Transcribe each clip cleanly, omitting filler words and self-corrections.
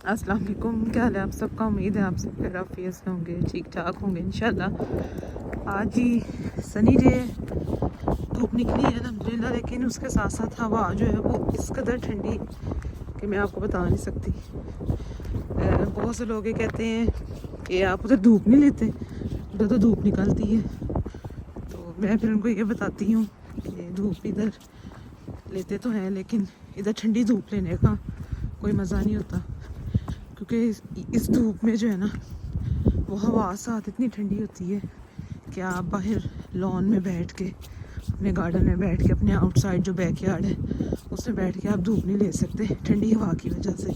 अस्सलाम वालेकुम, क्या हाल है आप सबका। उम्मीद है आप सब खैर आफियत से होंगे, ठीक ठाक होंगे इंशाल्लाह। आज ही सनी डे, धूप निकली है अल्हम्दुलिल्लाह, लेकिन उसके साथ साथ हवा जो है वो इस कदर ठंडी कि मैं आपको बता नहीं सकती। बहुत से लोग ये कहते हैं कि आप उधर धूप नहीं लेते, उधर तो धूप निकलती है। तो मैं फिर उनको ये बताती हूँ कि धूप इधर लेते तो हैं, लेकिन इधर ठंडी धूप लेने का कोई मज़ा नहीं होता, क्योंकि इस धूप में जो है ना वो हवा साथ इतनी ठंडी होती है कि आप बाहर लॉन में बैठ के, अपने गार्डन में बैठ के, अपने आउटसाइड जो बैकयार्ड है उसमें बैठ के आप धूप नहीं ले सकते ठंडी हवा की वजह से।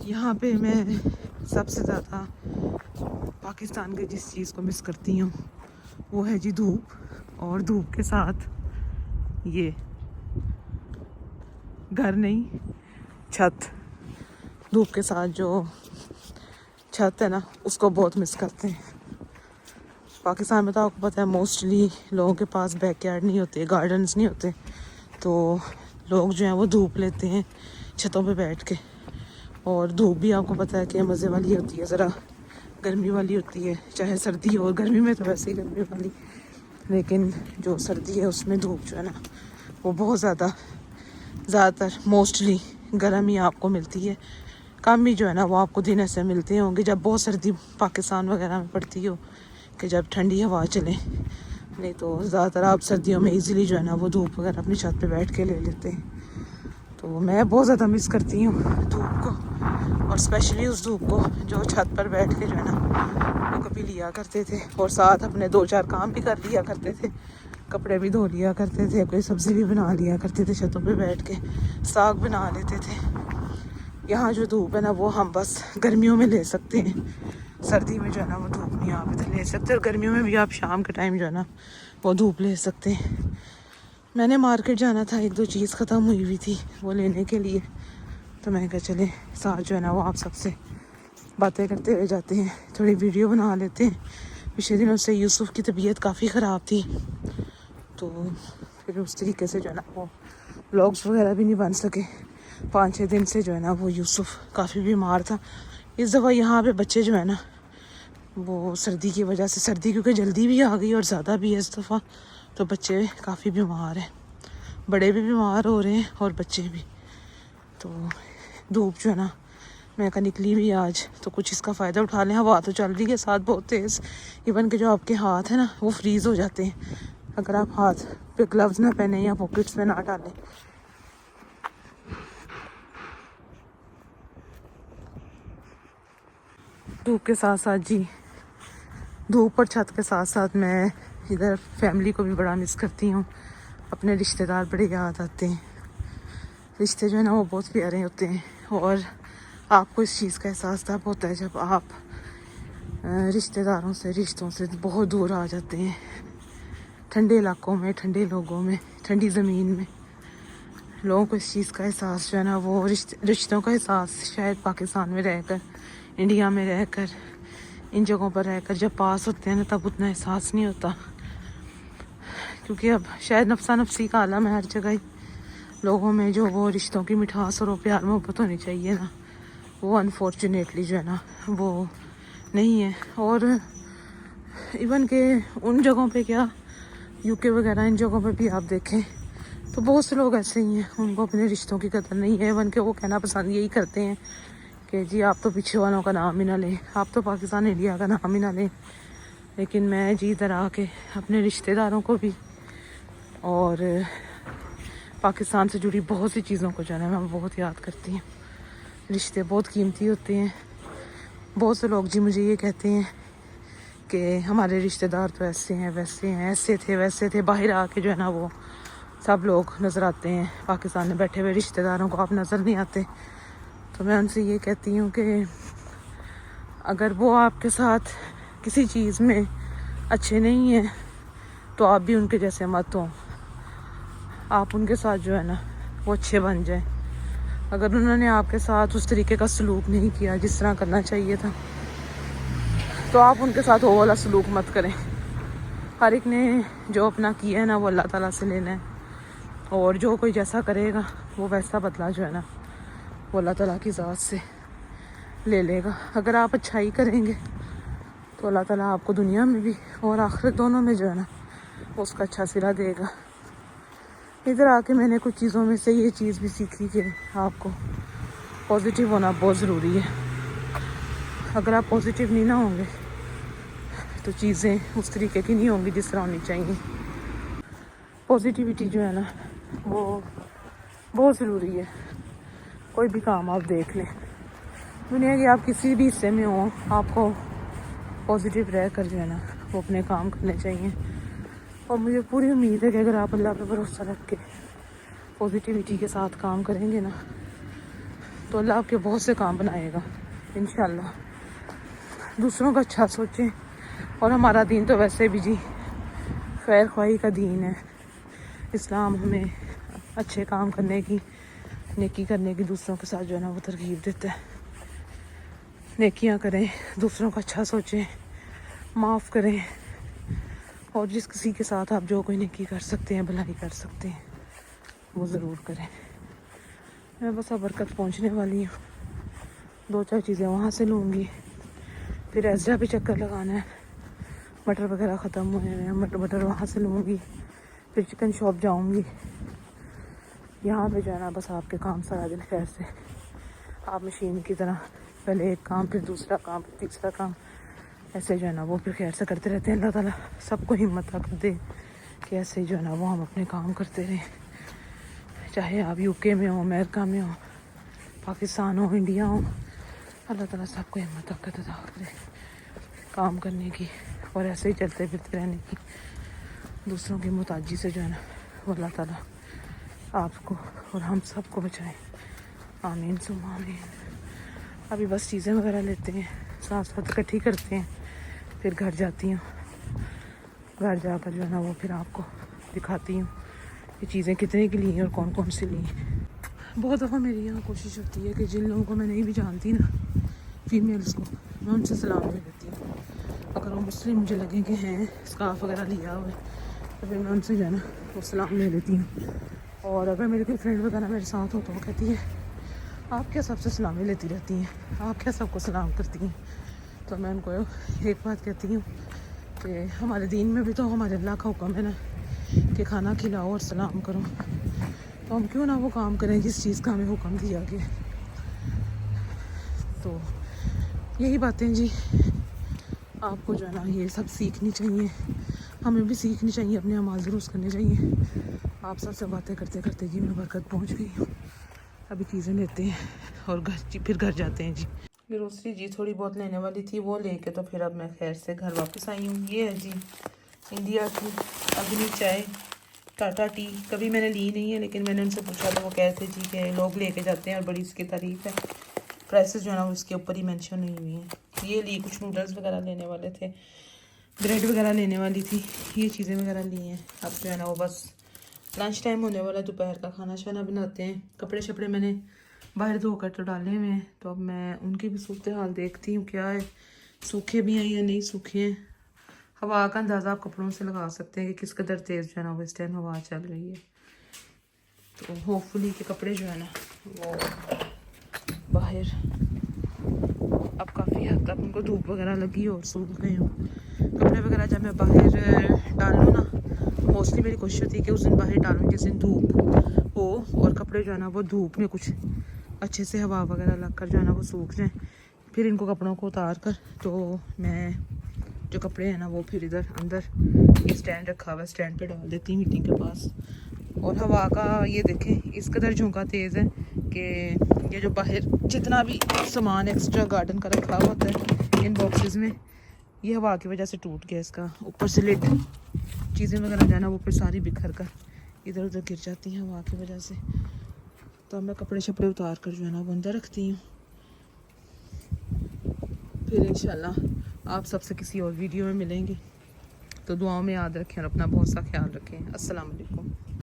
यहाँ पे मैं सबसे ज़्यादा पाकिस्तान के जिस चीज़ को मिस करती हूँ वो है जी धूप, और धूप के साथ ये घर नहीं, छत। धूप के साथ जो छत है ना उसको बहुत मिस करते हैं। पाकिस्तान में तो आपको पता है मोस्टली लोगों के पास बैकयार्ड नहीं होते, गार्डन्स नहीं होते, तो लोग जो हैं वो धूप लेते हैं छतों पे बैठ के। और धूप भी आपको पता है कि मज़े वाली होती है, ज़रा गर्मी वाली होती है, चाहे सर्दी हो। गर्मी में तो वैसे ही गर्मी वाली, लेकिन जो सर्दी है उसमें धूप जो है ना वो बहुत ज़्यादातर मोस्टली गर्म ही आपको मिलती है। कम ही जो है ना वो आपको दिन ऐसे मिलते होंगे जब बहुत सर्दी पाकिस्तान वगैरह में पड़ती हो, कि जब ठंडी हवा चले। नहीं तो ज़्यादातर आप सर्दियों में इजीली जो है ना वो धूप वगैरह अपनी छत पे बैठ के ले लेते हैं। तो मैं बहुत ज़्यादा मिस करती हूँ धूप को, और स्पेशली उस धूप को जो छत पर बैठ के जो है ना वो कभी लिया करते थे, और साथ अपने 2-4 काम भी कर लिया करते थे, कपड़े भी धो लिया करते थे, कोई सब्ज़ी भी बना लिया करते थे छतों पे बैठ के, साग बना लेते थे। यहाँ जो धूप है ना वो हम बस गर्मियों में ले सकते हैं, सर्दी में जो है ना वो धूप नहीं आप इधर ले सकते, और गर्मियों में भी आप शाम के टाइम जो है ना वो धूप ले सकते हैं। मैंने मार्केट जाना था, 1-2 चीज़ ख़त्म हुई हुई थी वो लेने के लिए, तो मैंने कहा चले साथ जो है ना वो आप सबसे बातें करते हुए जाते हैं, थोड़ी वीडियो बना लेते हैं। पिछले दिनों से यूसुफ की तबीयत काफ़ी ख़राब थी, तो फिर उस तरीके से जो है ना वो व्लॉग्स वगैरह भी नहीं बन सके। 5-6 दिन से जो है ना वो यूसुफ काफ़ी बीमार था। इस दफ़ा यहाँ पे बच्चे जो है ना वो सर्दी की वजह से, सर्दी क्योंकि जल्दी भी आ गई और ज़्यादा भी है इस दफ़ा, तो बच्चे काफ़ी बीमार हैं, बड़े भी बीमार हो रहे हैं और बच्चे भी। तो धूप जो है ना मैं कहा निकली भी आज तो कुछ इसका फ़ायदा उठा लें। हवा तो चल रही है साथ बहुत तेज़, इवन के जो आपके हाथ है ना वो फ्रीज़ हो जाते हैं अगर आप हाथ पे ग्लव्स ना पहने या पॉकेट्स में ना डालें। धूप के साथ साथ जी, धूप और छत के साथ साथ मैं इधर फैमिली को भी बड़ा मिस करती हूँ। अपने रिश्तेदार बड़े याद आते हैं। रिश्ते जो है ना वो बहुत प्यारे होते हैं, और आपको इस चीज़ का एहसास तब होता है जब आप रिश्तेदारों से, रिश्तों से बहुत दूर आ जाते हैं, ठंडे इलाकों में, ठंडे लोगों में, ठंडी ज़मीन में। लोगों को इस चीज़ का एहसास जो है ना वो रिश्तों का एहसास शायद पाकिस्तान में रहकर, इंडिया में रहकर, इन जगहों पर रहकर जब पास होते हैं ना तब उतना एहसास नहीं होता, क्योंकि अब शायद नफसा नफसी का आलम है हर जगह ही। लोगों में जो वो रिश्तों की मिठास और वो प्यार मोहब्बत होनी चाहिए ना वो अनफॉर्चुनेटली जो है ना वो नहीं है। और इवन के उन जगहों पे क्या, यूके वगैरह इन जगहों पे भी आप देखें तो बहुत से लोग ऐसे ही हैं, उनको अपने रिश्तों की कदर नहीं है। इवन के वो कहना पसंद यही करते हैं कि जी आप तो पीछे वालों का नाम ही ना लें, आप तो पाकिस्तान इंडिया का नाम ही ना लें। लेकिन मैं जी इधर आके अपने रिश्तेदारों को भी और पाकिस्तान से जुड़ी बहुत सी चीज़ों को जो है मैं बहुत याद करती हूँ। रिश्ते बहुत कीमती होते हैं। बहुत से लोग जी मुझे ये कहते हैं कि हमारे रिश्तेदार तो ऐसे हैं, वैसे हैं, ऐसे थे, वैसे थे। बाहर आके जो है ना वो सब लोग नज़र आते हैं, पाकिस्तान में बैठे हुए रिश्तेदारों को आप नज़र नहीं आते। तो मैं उनसे ये कहती हूँ कि अगर वो आपके साथ किसी चीज़ में अच्छे नहीं हैं तो आप भी उनके जैसे मत हो, आप उनके साथ जो है ना वो अच्छे बन जाएं। अगर उन्होंने आपके साथ उस तरीके का सलूक नहीं किया जिस तरह करना चाहिए था, तो आप उनके साथ वो वाला सलूक मत करें। हर एक ने जो अपना किया है ना वो अल्लाह ताला से लेना है, और जो कोई जैसा करेगा वो वैसा बदला जो है ना वो अल्लाह ताला की ज़ात से لے لے گا. اگر آپ اچھائی کریں گے تو اللہ تعالیٰ آپ کو دنیا میں بھی اور آخرت دونوں میں جو ہے نا اس کا اچھا صلہ دے گا. ادھر آ کے میں نے کچھ چیزوں میں سے یہ چیز بھی سیکھی کہ آپ کو پازیٹیو ہونا بہت ضروری ہے. اگر آپ پازیٹیو نہیں نہ ہوں گے تو چیزیں اس طریقے کی نہیں ہوں گی جس طرح ہونی چاہیے. پازیٹیوٹی جو ہے نا وہ بہت ضروری ہے. کوئی بھی کام آپ دیکھ لیں, دنیا کے آپ کسی بھی حصے میں ہوں, آپ کو پازیٹیو رہ کر جو ہے نا وہ اپنے کام کرنے چاہیے. اور مجھے پوری امید ہے کہ اگر آپ اللہ پہ بھروسہ رکھ کے پازیٹیوٹی کے ساتھ کام کریں گے نا تو اللہ آپ کے بہت سے کام بنائے گا انشاءاللہ. دوسروں کا اچھا سوچیں. اور ہمارا دین تو ویسے بھی جی خیر خواہی کا دین ہے. اسلام ہمیں اچھے کام کرنے کی, نیکی کرنے کی, دوسروں کے ساتھ جو ہے نا وہ ترغیب دیتا ہے. نیکیاں کریں, دوسروں کا اچھا سوچیں, معاف کریں, اور جس کسی کے ساتھ آپ جو کوئی نیکی کر سکتے ہیں, بھلائی کر سکتے ہیں, وہ ضرور کریں. میں بس اب برکت پہنچنے والی ہوں. 2-4 چیزیں وہاں سے لوں گی, پھر ایزرا پہ چکر لگانا ہے. مٹر وغیرہ ختم ہوئے ہیں, مٹر وہاں سے لوں گی. پھر چکن شاپ جاؤں گی. یہاں پہ جو ہے نا بس آپ کے کام سارا دن خیر سے آپ مشین کی طرح پہلے ایک کام, پھر دوسرا کام, پھر تیسرا کام, ایسے جو ہے نا وہ پھر خیر سے کرتے رہتے ہیں. اللہ تعالیٰ سب کو ہمت کر دے کہ ایسے جو ہے نا وہ ہم اپنے کام کرتے رہیں. چاہے آپ UK میں ہوں, امریکہ میں ہوں, پاکستان ہو, انڈیا ہو, اللہ تعالیٰ سب کو ہمت طاقت عطا کرے کام کرنے کی, اور ایسے ہی چلتے پھرتے رہنے کی. دوسروں کی محتاجی سے جو ہے نا وہ اللہ تعالیٰ آپ کو اور ہم سب کو بچائیں. آمین ثم آمین. ابھی بس چیزیں وغیرہ لیتے ہیں, ساتھ ساتھ اکٹھی کرتے ہیں, پھر گھر جاتی ہوں. گھر جا کر جو ہے نا وہ پھر آپ کو دکھاتی ہوں یہ چیزیں کتنے کی لی ہیں اور کون کون سی لی ہیں. بہت دفعہ میری یہاں کوشش ہوتی ہے کہ جن لوگوں کو میں نہیں بھی جانتی نا, فیمیلس کو, میں ان سے سلام لے لیتی ہوں. اگر وہ مسلم مجھے لگیں کہ ہیں, اسکارف وغیرہ لیا ہوا ہے, تو پھر میں ان سے جو ہے نا وہ سلام لے لیتی ہوں. اور اگر میری کوئی فرینڈ وغیرہ میرے ساتھ ہو تو وہ کہتی ہے آپ کیا سب سے سلامی لیتی رہتی ہیں, آپ کیا سب کو سلام کرتی ہیں. تو میں ان کو ایک بات کہتی ہوں کہ ہمارے دین میں بھی تو ہمارے اللہ کا حکم ہے نا کہ کھانا کھلاؤ اور سلام کرو. تو ہم کیوں نہ وہ کام کریں جس چیز کا ہمیں حکم دیا گیا. تو یہی باتیں جی آپ کو جو ہے نا یہ سب سیکھنی چاہیے, ہمیں بھی سیکھنی چاہیے, اپنے اعمال درست کرنے چاہیے. آپ سب سے باتیں کرتے کرتے جی میں برکت پہنچ گئی ہوں. ابھی چیزیں لیتے ہیں اور پھر گھر جاتے ہیں. جی گروسری جی تھوڑی بہت لینے والی تھی, وہ لے کے تو پھر اب میں خیر سے گھر واپس آئی ہوں. یہ ہے جی انڈیا کی اگنی چائے, ٹاٹا ٹی. کبھی میں نے لی نہیں ہے, لیکن میں نے ان سے پوچھا تو وہ کہتے جی کہ لوگ لے کے جاتے ہیں اور بڑی اس کی تعریف ہے. پرائسز جو ہے نا وہ اس کے اوپر ہی مینشن ہوئی ہوئی ہیں. یہ لی, کچھ نوڈلز وغیرہ لینے والے تھے, بریڈ وغیرہ لینے والی تھی, یہ چیزیں وغیرہ لی ہیں. اب جو ہے نا وہ بس لنچ ٹائم ہونے والا, دوپہر کا کھانا شانا بناتے ہیں. کپڑے شپڑے میں نے باہر دھو کر تو ڈالے ہوئے ہیں, تو اب میں ان کی بھی صورتحال دیکھتی ہوں کیا ہے, سوکھے بھی ہیں یا نہیں سوکھے ہیں. ہوا کا اندازہ آپ کپڑوں سے لگا سکتے ہیں کہ کس قدر تیز جو ہے نا وہ اس ٹائم ہوا چل رہی ہے. تو ہوپ فلی کے کپڑے جو ہے نا وہ باہر اب کافی حد تک ان کو دھوپ وغیرہ لگی اور سوکھ گئے ہوں. کپڑے وغیرہ جب میں باہر ڈالوں نا, موسٹلی میری کوشش ہوتی ہے کہ اس دن باہر ڈالوں جس دن دھوپ ہو, اور کپڑے جو ہے نا وہ دھوپ میں کچھ اچھے سے ہوا وغیرہ لگ کر جو ہے نا وہ سوکھ جائیں. پھر ان کو کپڑوں کو اتار کر تو میں جو کپڑے ہیں نا وہ پھر ادھر اندر یہ اسٹینڈ رکھا ہوا ہے, اسٹینڈ پہ ڈال دیتی ہوں میٹنگ کے پاس. اور ہوا کا یہ دیکھیں اس قدر جھونکا تیز ہے کہ یہ جو باہر جتنا بھی سامان ایکسٹرا گارڈن کا رکھا ہوا ہوتا ہے ان باکسز میں, یہ ہوا کی وجہ سے ٹوٹ گیا. اس کا اوپر سے لڈ چیزیں وغیرہ جو ہے نا وہ پھر ساری بکھر کر ادھر ادھر گر جاتی ہیں ہوا کی وجہ سے. تو میں کپڑے شپڑے اتار کر جو ہے نا وہ اندر رکھتی ہوں. پھر انشاءاللہ آپ سب سے کسی اور ویڈیو میں ملیں گے. تو دعاؤں میں یاد رکھیں اور اپنا بہت سا خیال رکھیں. السلام علیکم.